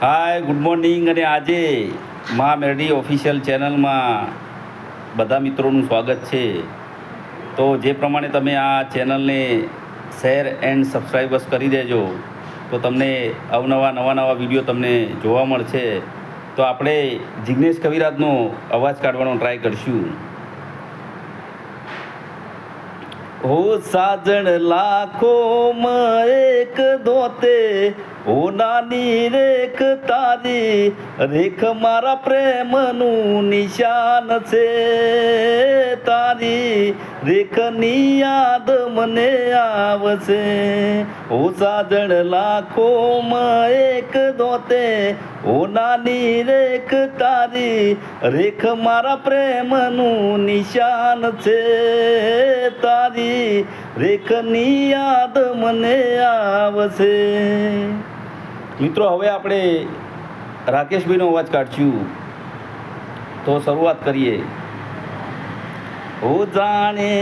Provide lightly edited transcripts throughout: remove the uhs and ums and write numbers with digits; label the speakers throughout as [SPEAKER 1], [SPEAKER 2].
[SPEAKER 1] હાય, good morning. અને આજે મા મેરડી ઓફિશિયલ ચેનલમાં બધા મિત્રોનું સ્વાગત છે. તો જે પ્રમાણે તમે આ ચેનલને શેર એન્ડ સબસ્ક્રાઈબર્સ કરી દેજો તો તમને નવા વિડીયો તમને જોવા મળશે. તો આપણે જિગ્નેશ કવિરાજનો અવાજ કાઢવાનો ટ્રાય કરશું. હો સાજણ લાખોમાં એક દોતે, ઓ નાની રેખ તારી, રેખ મારા પ્રેમનું નિશાન છે. તારી રેખની યાદ મને આવશે. ઓ સાજણ લાખોમાં એક દોતે, ઓ નાની રેખ તારી, રેખ મારા પ્રેમનું નિશાન છે. તારી રેખની યાદ મને આવશે. મિત્રો, હવે આપણે રાકેશભાઈનો અવાજ કાઢશું. તો શરૂઆત કરીએ. ઓ જાણે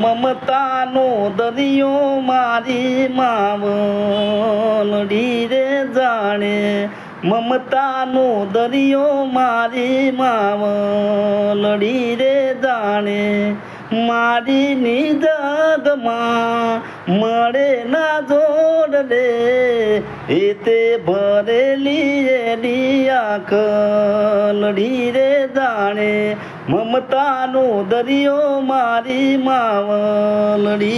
[SPEAKER 1] મમતાનો દરિયો મારી માવલડી રે, જાણે મમતાનો દરિયો મારી માવલડી રે, જાણે મારી નિજગમાં મળે ના જોડ રે, એ તે ભરેલી એની આંખલડી રે, જાણે મમતાનો દરિયો મારી માવલડી.